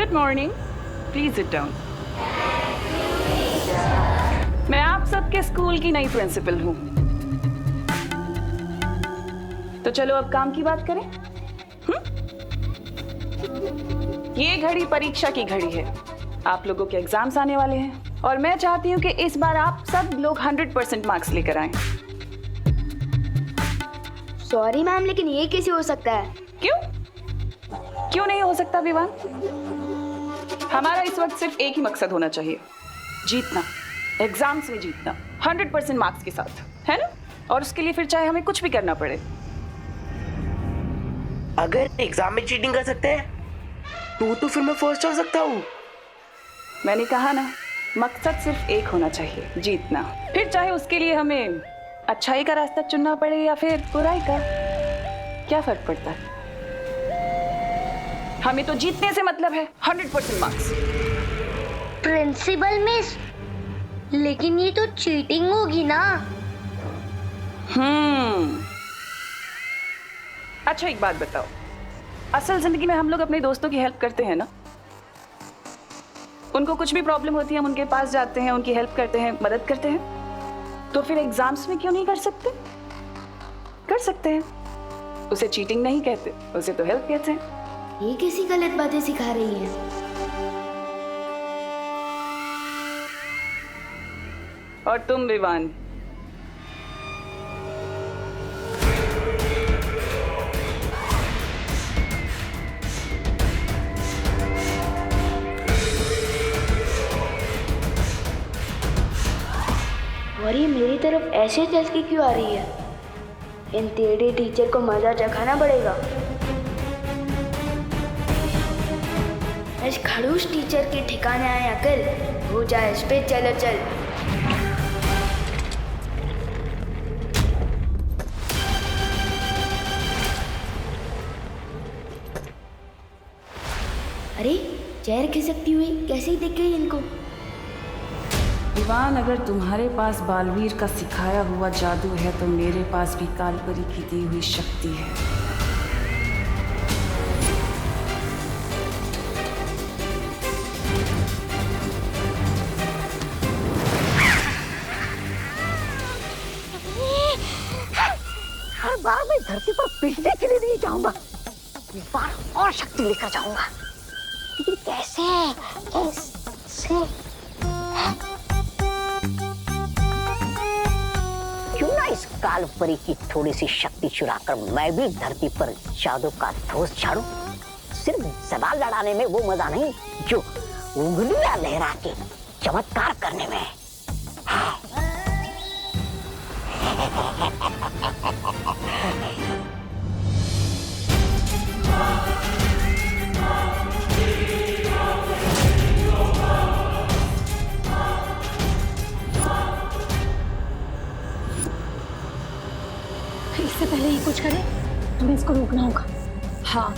Good morning, please sit down. मैं आप सबके स्कूल की नई प्रिंसिपल हूँ। तो चलो अब काम की बात करें। ये घड़ी परीक्षा की घड़ी है। आप लोगों के एग्जाम्स आने वाले हैं और मैं चाहती हूँ कि इस बार आप सब लोग 100% मार्क्स लेकर आएं। सॉरी मैम, लेकिन ये कैसे हो सकता है? क्यों नहीं हो सकता विवान? हमारा इस वक्त सिर्फ एक ही मकसद होना चाहिए, जीतना, एग्जाम्स में जीतना 100% मार्क्स के साथ, है ना? और उसके लिए फिर चाहे हमें कुछ भी करना पड़े। अगर एग्जाम में चीटिंग कर सकते हैं तो फिर मैं फर्स्ट हो सकता हूँ। मैंने कहा ना, मकसद सिर्फ एक होना चाहिए, जीतना। फिर चाहे उसके लिए हमें अच्छाई का रास्ता चुनना पड़े या फिर बुराई का, क्या फर्क पड़ता है? हमें तो जीतने से मतलब है, 100% मार्क्स। प्रिंसिपल मिस, लेकिन ये तो चीटिंग होगी ना। अच्छा एक बात बताओ, असल जिंदगी में हम लोग अपने दोस्तों की हेल्प करते हैं ना? उनको कुछ भी प्रॉब्लम होती है हम उनके पास जाते हैं, उनकी हेल्प करते हैं, मदद करते हैं। तो फिर एग्जाम्स में क्यों नहीं कर सकते? कर सकते हैं। उसे चीटिंग नहीं कहते, उसे तो हेल्प कहते हैं। ये कैसी गलत बातें सिखा रही है? और तुम विवान, और ये मेरी तरफ ऐसे चल के क्यों आ रही है? इन टेढ़े टीचर को मजा चखाना पड़ेगा। इस खड़ूस टीचर के ठिकाने आए अकल, हो जाए इस पे चलो चल। अरे चेयर खिसकती हुई कैसे ही दिख गई इनको? विवान, अगर तुम्हारे पास बालवीर का सिखाया हुआ जादू है तो मेरे पास भी कालपरी की दी हुई शक्ति है। हर बार मैं धरती पर पिटने के लिए नहीं जाऊंगा, इस बार और शक्ति लेकर जाऊंगा। लेकिन कैसे? क्यों ना इस कालपरी की थोड़ी सी शक्ति चुराकर मैं भी धरती पर जादू का धोस झाड़ूं। सिर्फ सवाल लड़ाने में वो मजा नहीं जो उंगलियां लहरा के चमत्कार करने में। इससे पहले ये कुछ करे, हमें इसको रोकना होगा। हाँ,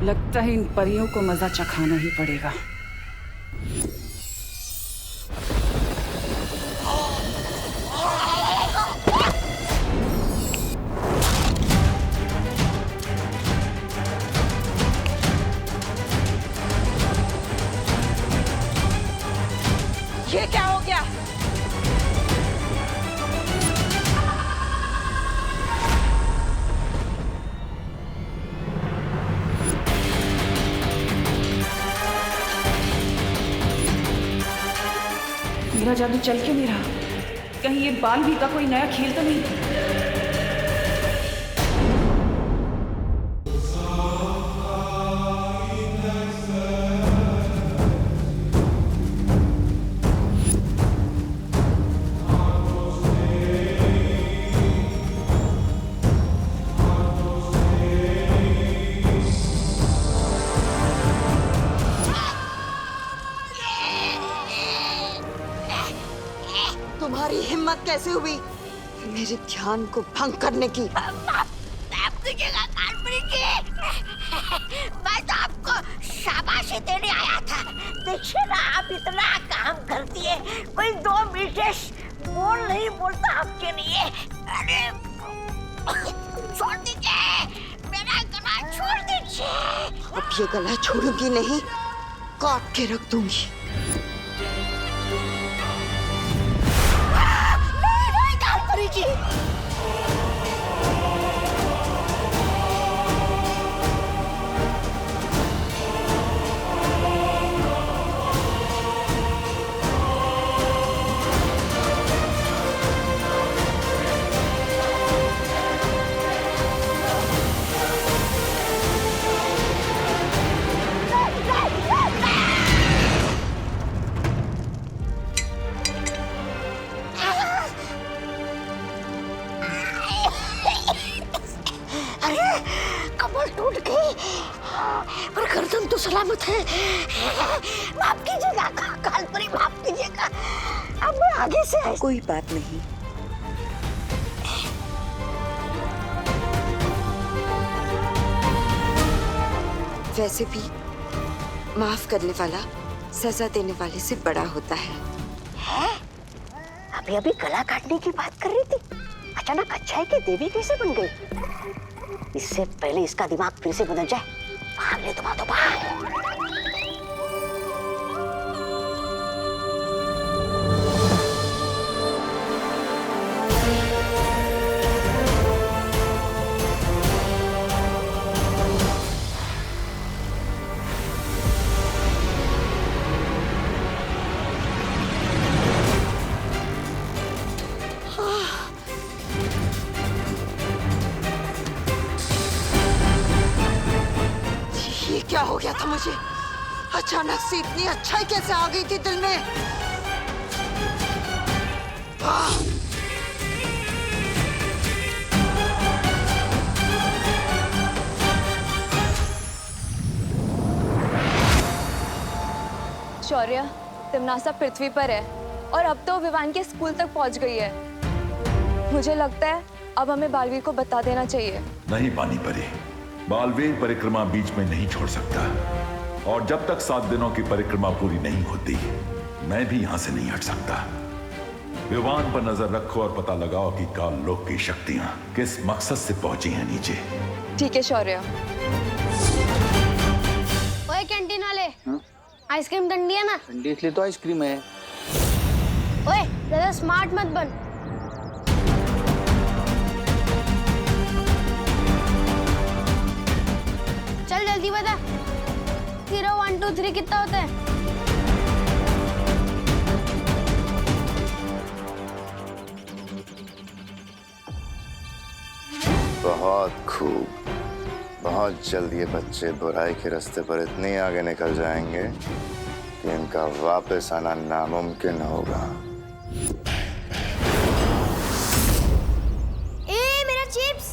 लगता है इन परियों को मजा चखाना ही पड़ेगा। ये क्या हो गया? मेरा जादू चल क्यों नहीं रहा? कहीं ये बालवीर का कोई नया खेल तो नहीं? तुम्हारी हिम्मत कैसे हुई मेरे ध्यान को भंग करने की? मैं तो आपको शाबाशी देने छोड़ दीजिए, मेरा गला छोड़ दीजिए। अब ये गला छोड़ूंगी नहीं, काट के रख दूंगी। नहीं कालपरी जी। कमर टूट गई, पर गर्दन तो सलामत है। माफ कीजिएगा कालपरी, माफ कीजिएगा। अब मैं आगे से कोई बात नहीं। वैसे भी माफ करने वाला सजा देने वाले से बड़ा होता है। अभी अभी गला काटने की बात कर रही थी, अचानक अच्छाई की देवी कैसे बन गई? इससे पहले इसका दिमाग फिर से बदल जाए, भाग ले तुम, तो भाग। क्या हो गया था मुझे? अचानक से इतनी अच्छाई कैसे आ गई थी दिल में? शौर्य, तिमनासा पृथ्वी पर है और अब तो विवान के स्कूल तक पहुंच गई है। मुझे लगता है अब हमें बालवीर को बता देना चाहिए। नहीं पानी परी, बालवीर परिक्रमा बीच में नहीं छोड़ सकता, और जब तक 7 दिनों की परिक्रमा पूरी नहीं होती मैं भी यहां से नहीं हट सकता। विवान पर नजर रखो और पता लगाओ कि काल लोक की शक्तियां किस मकसद से पहुंची हैं नीचे। ठीक है शौर्य। ओए कैंटीन वाले, आइसक्रीम ठंडी है ना? ठंडी इसलिए तो आइसक्रीम है। ओए ज्यादा स्मार्ट मत बन। चल जल्दी बता, 0 1 2 3 कितना होता है? बहुत खूब। बहुत जल्द ये बच्चे बुराई के रास्ते पर इतने आगे निकल जाएंगे कि इनका वापस आना नामुमकिन होगा। ए मेरा चिप्स।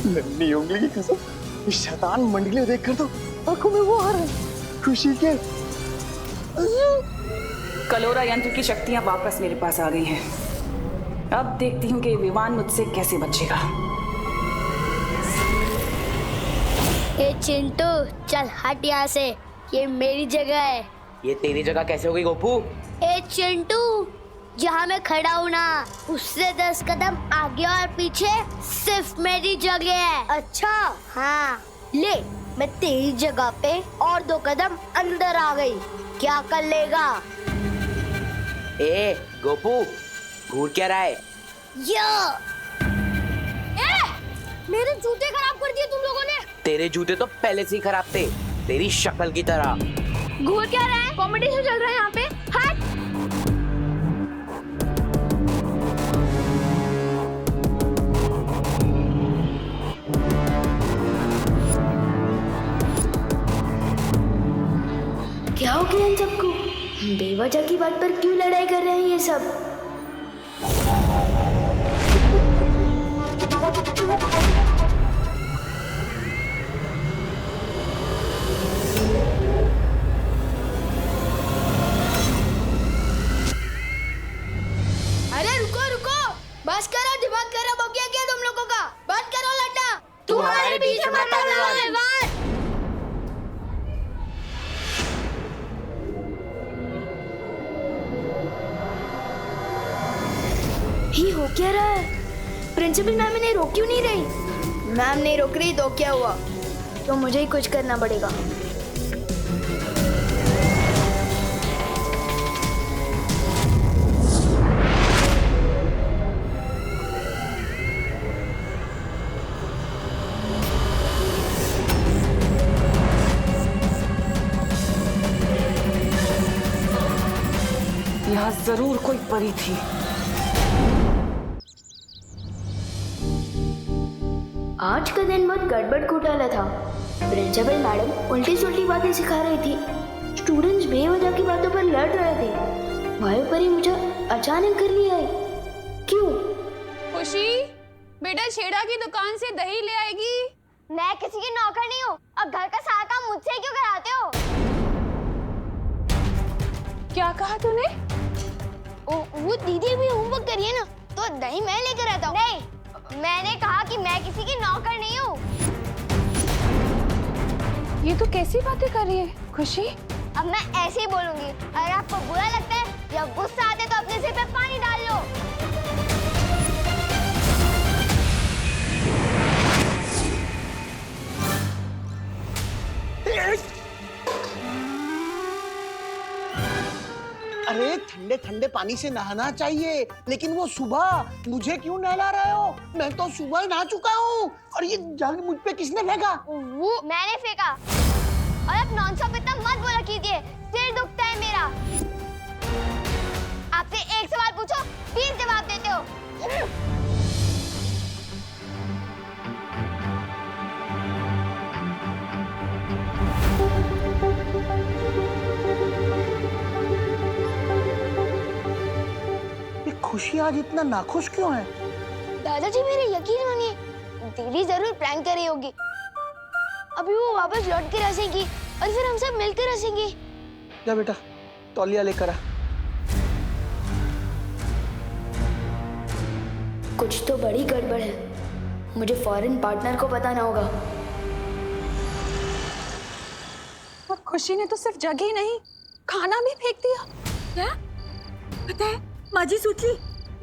नन्ही उंगली की कसम, इस शैतान मंडली देखकर तो आंखों में वो आ रहा है खुशी के। कलोरा यंत्र की शक्तियां वापस मेरे पास आ गई हैं। अब देखती हूँ कि विवान मुझसे कैसे बचेगा। ए चिंटू चल हट यहाँ से, ये मेरी जगह है। ये तेरी जगह कैसे हो गई गोपू? ए चिंटू, जहाँ मैं खड़ा हूँ ना उससे 10 कदम आगे और पीछे सिर्फ मेरी जगह है। अच्छा हाँ, ले मैं तेरी जगह पे और 2 कदम अंदर आ गई, क्या कर लेगा? ए गोपू, घूर क्या रहा है? मेरे जूते खराब कर दिए तुम लोगों ने। तेरे जूते तो पहले से ही खराब थे, तेरी शक्ल की तरह। घूर क्या रहा है? कंपटीशन चल रहा है यहाँ पे। हट। क्या हो गया इन सबको? बेवजह की बात पर क्यों लड़ाई कर रहे हैं ये सब? अरे रुको रुको, बस करो, दिमाग खराब हो गया क्या तुम लोगों का? बंद करो लटा, तुम्हारे बीच में मत आना। ये हो क्या रहा है? प्रिंसिपल मैम इन्हें रोक क्यों नहीं रही? मैम नहीं रोक रही तो क्या हुआ? तो मुझे ही कुछ करना पड़ेगा। यहाँ जरूर कोई परी थी। आज का दिन बहुत गड़बड़ घोटाला था। प्रिंसिपल मैडम उल्टी सुल्टी बातें सिखा रही थी। स्टूडेंट्स बेवजह की बातों पर लड़ रहे थे। वायु परी मुझे अचानक घर ले आई। क्यों? खुशी, बेटा छेड़ा की दुकान से दही ले आएगी। मैं किसी की नौकर नहीं हूँ और घर का सारा काम मुझसे क्यों कराते हो? क्या कहा तूने? वो दीदी भी होमवर्क करिए ना, तो दही मैं लेकर आता हूँ। नहीं, मैंने कहा कि मैं किसी की नौकर नहीं हूँ। ये तो कैसी बातें कर रही है खुशी? अब मैं ऐसे ही बोलूंगी। अगर आपको बुरा लगता है या गुस्सा आता है तो अपने सिर पे पानी डाल लो। अरे ठंडे ठंडे पानी से नहाना चाहिए, लेकिन वो सुबह मुझे क्यों नहला रहे हो? मैं तो सुबह नहा चुका हूँ। और ये जग मुझ पे किसने फेंका? वो मैंने फेंका। और अब नॉनस्टॉप इतना मत बोला कीजिए, सिर दुखता है मेरा। आपसे एक सवाल पूछो 20 जवाब देते हो। खुशी आज इतना नाखुश क्यों है? दादाजी मेरे यकीन मानिए, दीदी जरूर प्रैंक कर रही होगी। अभी वो वापस लौट के रसेगी और फिर हम सब मिलकर रसेंगे। जा बेटा, तौलिया लेकर आ। कुछ तो बड़ी गड़बड़ है। मुझे फॉरेन पार्टनर को बताना होगा। और खुशी ने तो सिर्फ जगह ही नहीं, खाना भी फेंक दिया। क्या? पता है माँ जी सोची,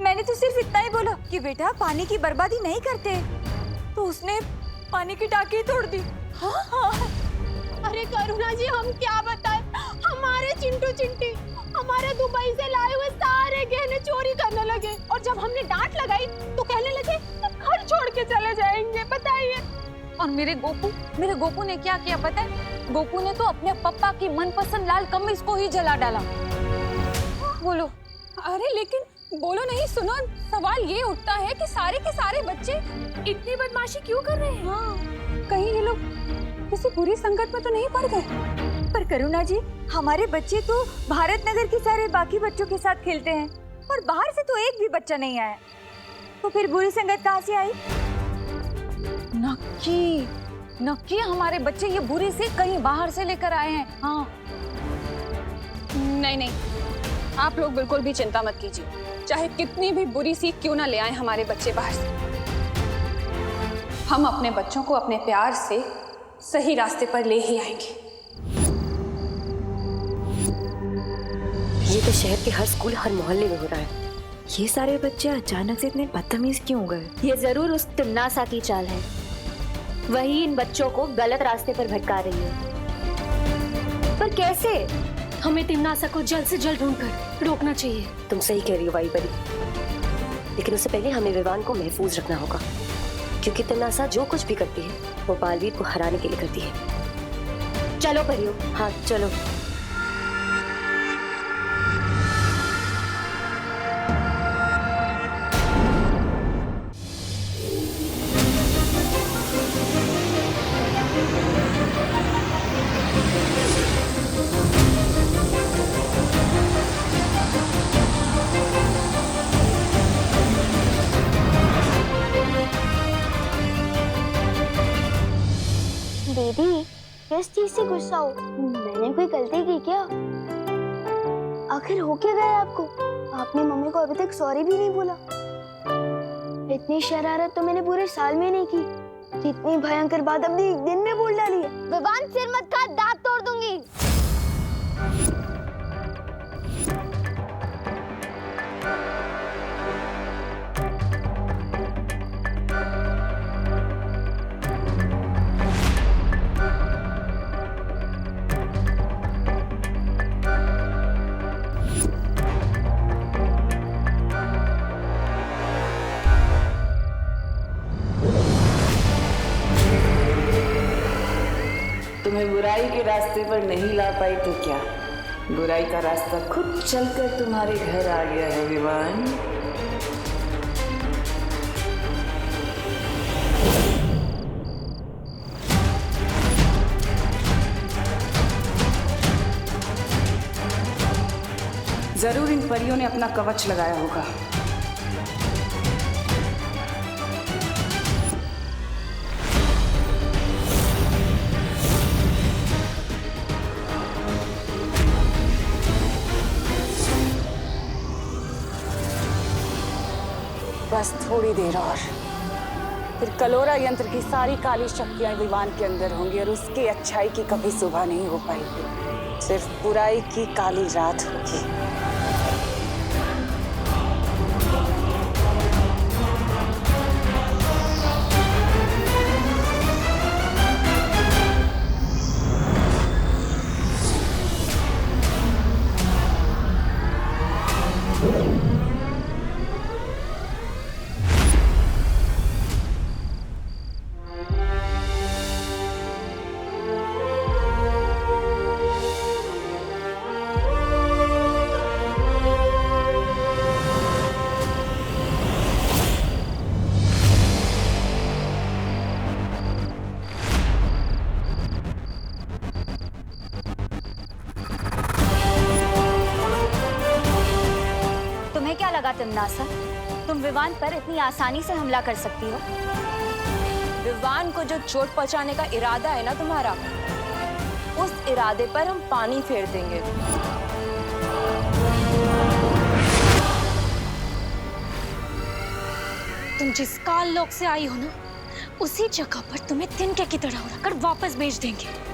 मैंने तो सिर्फ इतना ही बोला कि बेटा पानी की बर्बादी नहीं करते, तो उसने पानी की टाकी तोड़ दी। हाँ हाँ। अरे करुणा जी, हम क्या बताएं? हमारे चिंटू चिंटी हमारे दुबई से लाए हुए सारे गहने चोरी करने लगे और जब हमने डांट लगाई तो कहने लगे घर छोड़ के चले जाएंगे। बताइए। और मेरे गोपू ने क्या किया पता है? गोपू ने तो अपने पप्पा की मनपसंद लाल कमीज को ही जला डाला। बोलो। अरे लेकिन बोलो नहीं, सुनो, सवाल ये उठता है कि सारे के सारे बच्चे इतनी बदमाशी क्यों कर रहे हैं? हाँ, कहीं ये लोग किसी बुरी संगत में तो नहीं पड़ गए? पर करुणा जी, हमारे बच्चे तो भारत नगर के सारे बाकी बच्चों के साथ खेलते हैं और बाहर से तो एक भी बच्चा नहीं आया, तो फिर बुरी संगत कहाँ से आई? नक्की हमारे बच्चे ये बुरी से कहीं बाहर से लेकर आए हैं। हाँ। नहीं, आप लोग बिल्कुल भी चिंता मत कीजिए। चाहे कितनी भी बुरी सीख क्यों ना ले आए हमारे बच्चे बाहर से, हम अपने बच्चों को अपने प्यार से सही रास्ते पर ले ही आएंगे। ये तो शहर के हर स्कूल, हर मोहल्ले में हो रहा है। ये सारे बच्चे अचानक से इतने बदतमीज क्यों हो गए? ये जरूर उस तिमनासा की चाल है। वही इन बच्चों को गलत रास्ते पर भटका रही है। पर कैसे? हमें तिमनासा को जल्द से जल्द ढूंढकर रोकना चाहिए। तुम सही कह रही हो वायु परी, लेकिन उससे पहले हमें विवान को महफूज रखना होगा, क्योंकि तिमनासा जो कुछ भी करती है वो बालवीर को हराने के लिए करती है। चलो परियो। हाँ चलो। दीदी, किस चीज से गुस्सा हो? मैंने कोई गलती की क्या? आखिर हो क्या गया आपको? आपने मम्मी को अभी तक सॉरी भी नहीं बोला। इतनी शरारत तो मैंने पूरे साल में नहीं की, जितनी भयंकर बात अपने एक दिन में बोल डाली है। विवान, सिर मत काट, दांत तोड़ दूंगी। तुम्हें बुराई के रास्ते पर नहीं ला पाई तो क्या, बुराई का रास्ता खुद चलकर तुम्हारे घर आ गया है विवान। जरूर इन परियों ने अपना कवच लगाया होगा। बस थोड़ी देर और, फिर कलोरा यंत्र की सारी काली शक्तियां विवान के अंदर होंगी और उसकी अच्छाई की कभी सुबह नहीं हो पाएगी, सिर्फ बुराई की काली रात होगी। तमन्नासा, तुम विवान पर इतनी आसानी से हमला कर सकती हो? विवान को जो चोट पहुंचाने का इरादा है ना तुम्हारा, उस इरादे पर हम पानी फेर देंगे। तुम जिस काल लोक से आई हो ना, उसी जगह पर तुम्हें तिनके की तरह उड़ाकर वापस भेज देंगे।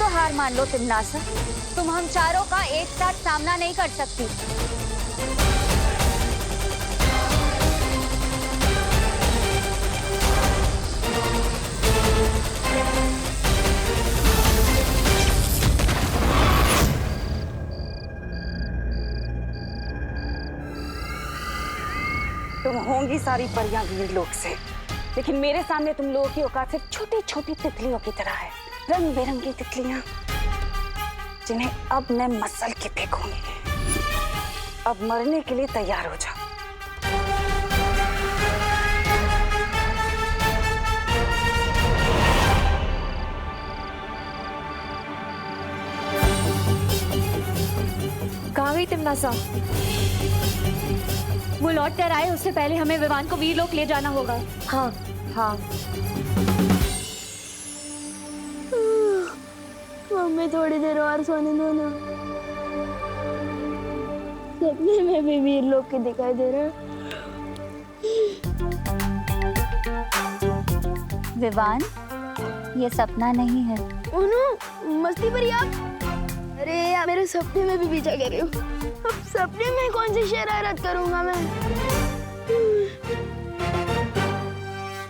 हार मान लो तिमनासा, तुम हम चारों का एक साथ सामना नहीं कर सकती। तुम होंगी सारी परियां वीर लोक से, लेकिन मेरे सामने तुम लोगों की औकात सिर्फ छोटी छोटी तितलियों की तरह है। रंग बिरंगी तितलियां जिन्हें अब मैं मसल के फेंकूंगी। अब मरने के लिए तैयार हो जाओ। कहाँ गई तिमनासा? वो लौट कर आए उससे पहले हमें विवान को वीरलोक ले जाना होगा। हाँ हाँ। हमें थोड़ी देर और सोने दो ना। सपने में भी वीरलोक के दिखाई दे रहे हैं। विवान, ये सपना नहीं है। उन्हों, मस्ती भरी आप। अरे यार, मेरे सपने में भी पीछा कर रही हो। अब सपने में कौन सी शरारत करूंगा मैं?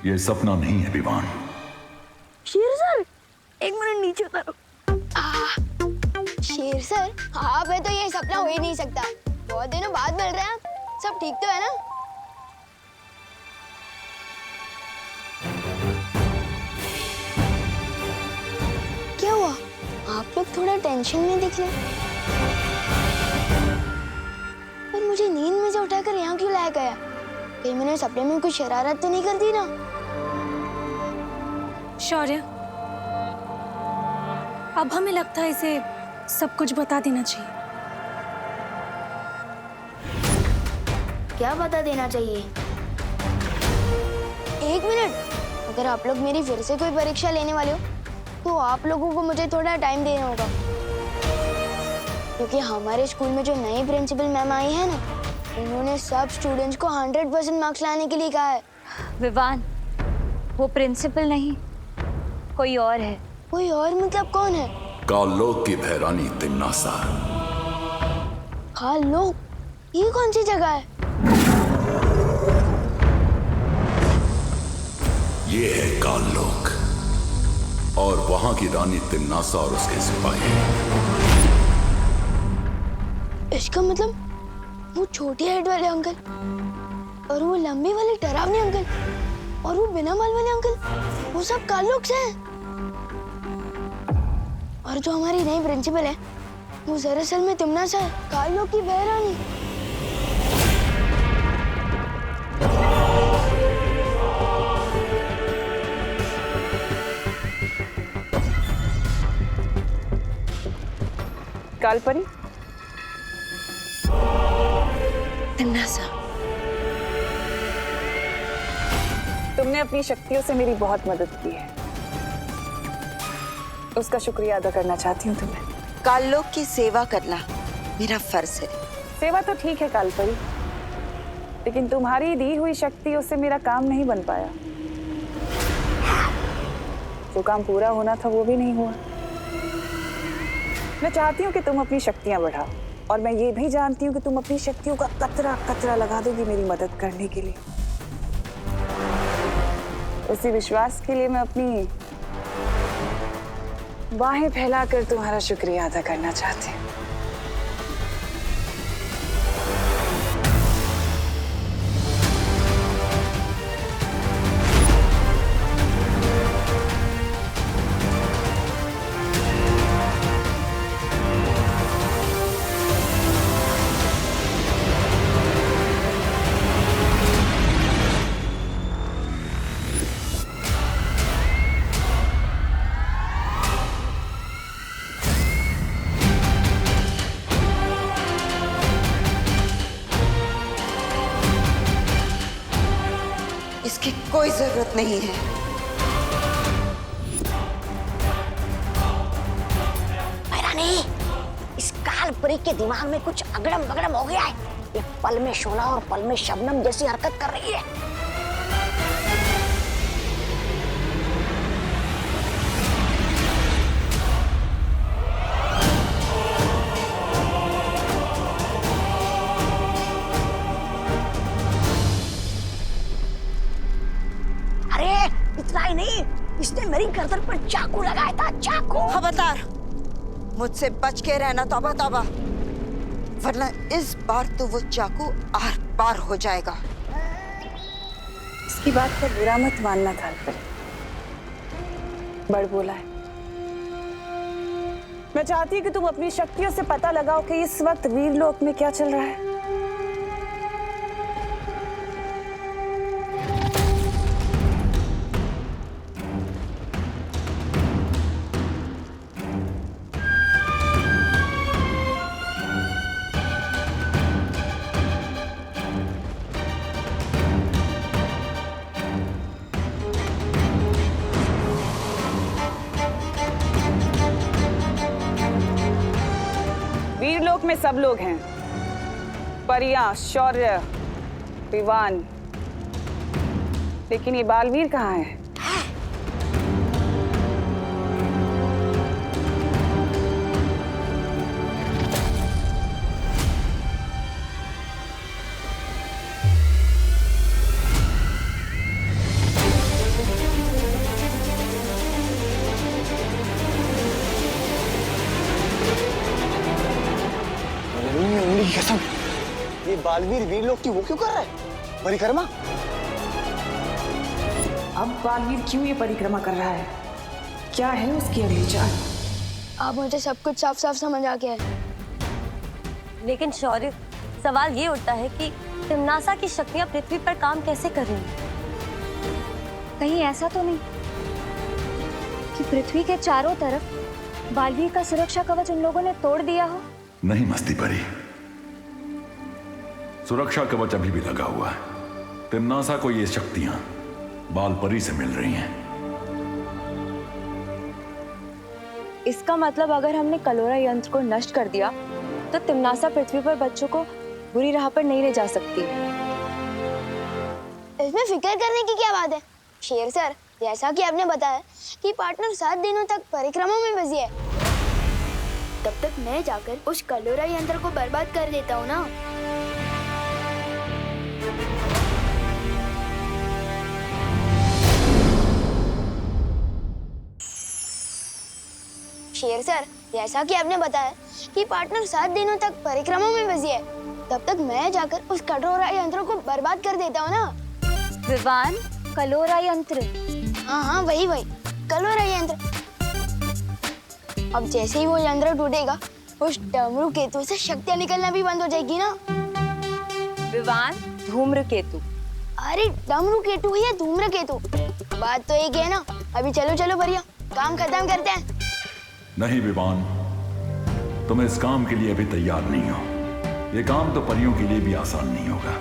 ये सपना नहीं है विवान। शेर सर, एक मिनट नीचे उतारो। शेर सर, आप है तो ये सपना हो ही नहीं सकता। बहुत दिनों बाद मिल रहे हैं आप। सब ठीक तो है ना? क्या हुआ? आप लोग थोड़ा टेंशन में दिख रहे। पर मुझे नींद में से उठाकर यहाँ क्यों लाया गया? कहीं मैंने सपने में कुछ शरारत तो नहीं कर दी ना? शौर्य, अब हमें लगता है इसे सब कुछ बता देना चाहिए। क्या बता देना चाहिए? एक मिनट, अगर आप लोग मेरी फिर से कोई परीक्षा लेने वाले हो तो आप लोगों को मुझे थोड़ा टाइम देना होगा। क्योंकि हमारे स्कूल में जो नई प्रिंसिपल मैम आई है ना, उन्होंने सब स्टूडेंट्स को 100% मार्क्स लाने के लिए कहा है। विवान, वो प्रिंसिपल नहीं, कोई और है। कोई और मतलब कौन है? कालोक की भैरानी तिम्नासा। कालोक? ये कौन सी जगह है? ये है कालोक और वहां की रानी तिम्नासा और उसके सिपाही। इसका मतलब वो छोटी हाइट वाले अंकल और वो लंबे वाले डरावने अंकल और वो बिना बाल वाले अंकल, वो सब कालोक से हैं। और जो हमारी नई प्रिंसिपल है वो दरअसल में तिम्नासा है, कालोक की बहरानी। कालपरी, तिम्नासा, तुमने अपनी शक्तियों से मेरी बहुत मदद की है, उसका शुक्रिया अदा करना चाहती हूँ तुम्हें। कालोक की सेवा करना मेरा फर्ज है। सेवा तो ठीक है कालपरी, लेकिन तुम्हारी दी हुई शक्तियों से मेरा काम नहीं बन पाया। जो काम पूरा होना था वो भी नहीं हुआ। मैं चाहती हूँ कि तुम अपनी शक्तियां बढ़ाओ, और मैं ये भी जानती हूँ कि तुम अपनी शक्तियों का कतरा कतरा लगा दोगी मेरी मदद करने के लिए। उसी विश्वास के लिए मैं अपनी बाहें फैलाकर तुम्हारा शुक्रिया अदा करना चाहती हूँ। इसकी कोई जरूरत नहीं है। भैरानी, इस कालपरी के दिमाग में कुछ अगड़म बगड़म हो गया है। ये पल में शोला और पल में शबनम जैसी हरकत कर रही है। इतना ही नहीं, इसने मेरी गर्दन पर चाकू लगाया था, चाकू। खबरदार, मुझसे बच के रहना तौबा तौबा, वरना इस बार तो वो चाकू आर पार हो जाएगा। इसकी बात का बुरा मत मानना कालपरी, बड़ बोला है। मैं चाहती हूँ कि तुम अपनी शक्तियों से पता लगाओ कि इस वक्त वीरलोक में क्या चल रहा है। वीरलोक में सब लोग हैं, परियां, शौर्य, विवान, लेकिन ये बालवीर कहाँ है? कसम, ये बालवीर वीरलोक की वो क्यों कर रहा है? परिक्रमा? अब बालवीर क्यों ये परिक्रमा कर रहा है? क्या है उसकी अगली चाल? अब मुझे सब कुछ साफ साफ समझ आ गया है। लेकिन शौर्य, सवाल ये उठता है कि तिम्नासा की शक्तियां पृथ्वी पर काम कैसे कर रही हैं? कहीं ऐसा तो नहीं कि पृथ्वी के चारों तरफ बालवीर का सुरक्षा कवच उन लोगों ने तोड़ दिया हो? नहीं मस्ती परी, सुरक्षा कवच अभी भी लगा हुआ है। तिम्नासा को ये शक्तियां बालपरी से मिल रही हैं। इसका मतलब अगर हमने कलोरा यंत्र को नष्ट कर दिया तो तिमनासा पृथ्वी पर बच्चों को बुरी राह पर नहीं ले जा सकती। इसमें फिक्र करने की क्या बात है शेर सर, जैसा कि आपने बताया कि पार्टनर 7 दिनों तक परिक्रमा में बिजी है, तब तक मैं जाकर उस कलोरा यंत्र को बर्बाद कर देता हूँ ना। शेर सर, जैसा कि आपने बताया कि पार्टनर 7 दिनों तक परिक्रमा में बिजी है, तब तक मैं जाकर उस कलोरा यंत्र को बर्बाद कर देता हूँ ना। विवान, कलोरा यंत्र? हाँ, वही कलोरा यंत्र। अब जैसे ही वो यंत्र टूटेगा, उस डमरू केतु से शक्तियाँ निकलना भी बंद हो जाएगी ना। विवान, धूम्रकेतु? अरे डमरू केतु या धूम्रकेतु, बात तो एक है ना। अभी चलो भैया, काम खत्म करते हैं। नहीं विवान, तुम इस काम के लिए अभी तैयार नहीं हो। ये काम तो परियों के लिए भी आसान नहीं होगा।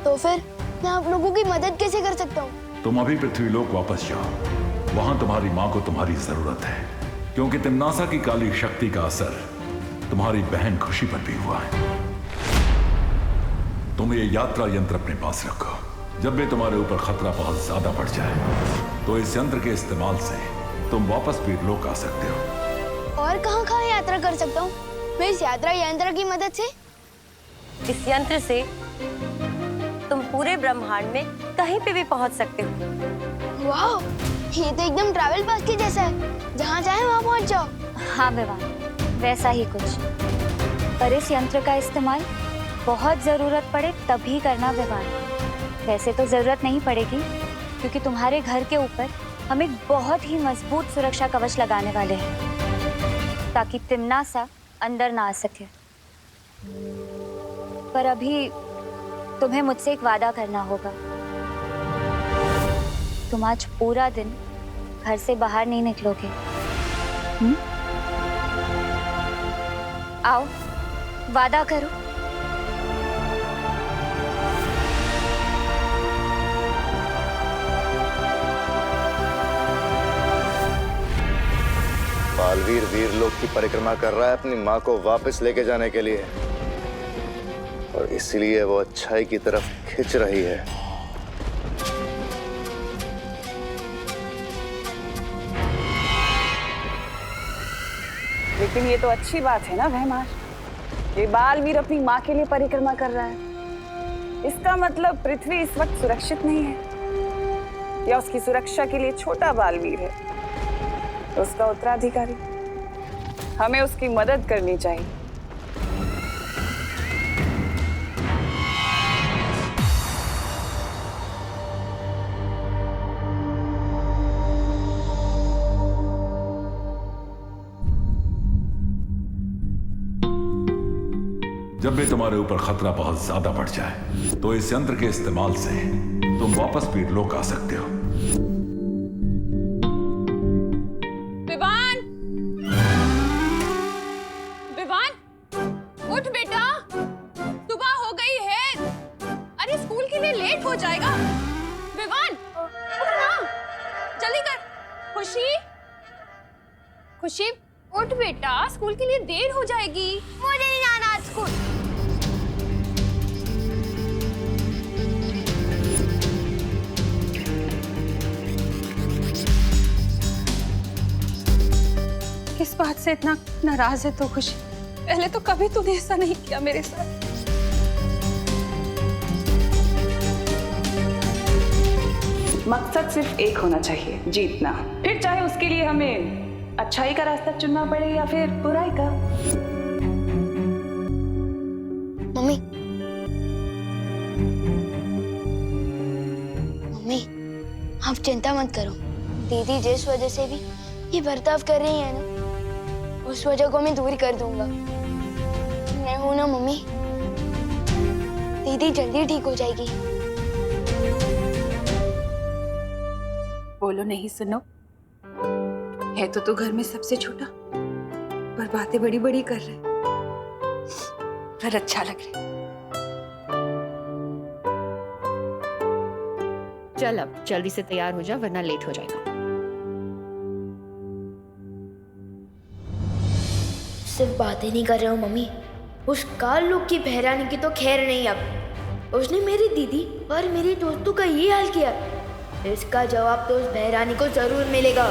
तो फिर मैं आप लोगों की मदद कैसे कर सकता हूँ? तुम अभी पृथ्वीलोक वापस जाओ। वहां तुम्हारी माँ को तुम्हारी जरूरत है, क्योंकि तिमनासा की काली शक्ति का असर तुम्हारी बहन खुशी पर भी हुआ है। तुम ये यात्रा यंत्र अपने पास रखो। जब भी तुम्हारे ऊपर खतरा बहुत ज्यादा बढ़ जाए, तो इस यंत्र के इस्तेमाल से तुम वापस वीरलोक आ सकते हो। और कहाँ यात्रा कर सकता हूँ मैं इस यात्रा यंत्र की मदद से? इस यंत्र से तुम पूरे ब्रह्मांड में कहीं पे भी पहुंच सकते हो। वाह, ये तो एकदम ट्रैवल पास के जैसा है, जहाँ चाहे वहाँ पहुँच जाओ। हाँ विवान, वैसा ही कुछ। पर इस यंत्र का इस्तेमाल बहुत जरूरत पड़े तभी करना विवान। वैसे तो जरूरत नहीं पड़ेगी, क्योंकि तुम्हारे घर के ऊपर हम एक बहुत ही मजबूत सुरक्षा कवच लगाने वाले हैं, ताकि तिमनासा अंदर ना आ सके। पर अभी तुम्हें मुझसे एक वादा करना होगा। तुम आज पूरा दिन घर से बाहर नहीं निकलोगे। आओ, वादा करो। बालवीर वीरलोक की परिक्रमा कर रहा है अपनी माँ को वापस लेके जाने के लिए, और इसलिए वो अच्छाई की तरफ खिंच रही है। लेकिन ये तो अच्छी बात है ना भैमार, ये बालवीर अपनी माँ के लिए परिक्रमा कर रहा है। इसका मतलब पृथ्वी इस वक्त सुरक्षित नहीं है, या उसकी सुरक्षा के लिए छोटा बालवीर है, तो उसका उत्तराधिकारी। हमें उसकी मदद करनी चाहिए। जब भी तुम्हारे ऊपर खतरा बहुत ज्यादा बढ़ जाए, तो इस यंत्र के इस्तेमाल से तुम वापस वीरलोक आ सकते हो। विवान, उठ बेटा, सुबह हो गई है। अरे स्कूल के लिए लेट हो जाएगा। विवान, उठ ना, जल्दी कर। खुशी, उठ बेटा, स्कूल के लिए देर हो जाएगी। मुझे नहीं जाना आज स्कूल। किस बात से इतना नाराज है तो खुशी? पहले तो कभी तूने ऐसा नहीं किया मेरे साथ। मकसद सिर्फ एक होना चाहिए, जीतना। फिर चाहे उसके लिए हमें अच्छाई का रास्ता चुनना पड़े या फिर बुराई का। मम्मी, आप चिंता मत करो। दीदी जिस वजह से भी ये बर्ताव कर रही है ना, उस वजह को मैं दूर कर दूंगा। मैं हूं ना मम्मी, दीदी जल्दी ठीक हो जाएगी। बोलो नहीं सुनो, है तो तू घर में सबसे छोटा, पर बातें बड़ी बड़ी कर रहे, पर अच्छा लग रहा। चल अब जल्दी से तैयार हो जा, वरना लेट हो जाएगा। सिर्फ बातें नहीं कर रहे हो मम्मी, उस काल लोग की बहरानी की तो खैर नहीं। अब उसने मेरी दीदी और मेरी दोस्तों का ये हाल किया, इसका जवाब तो उस बहरानी को जरूर मिलेगा।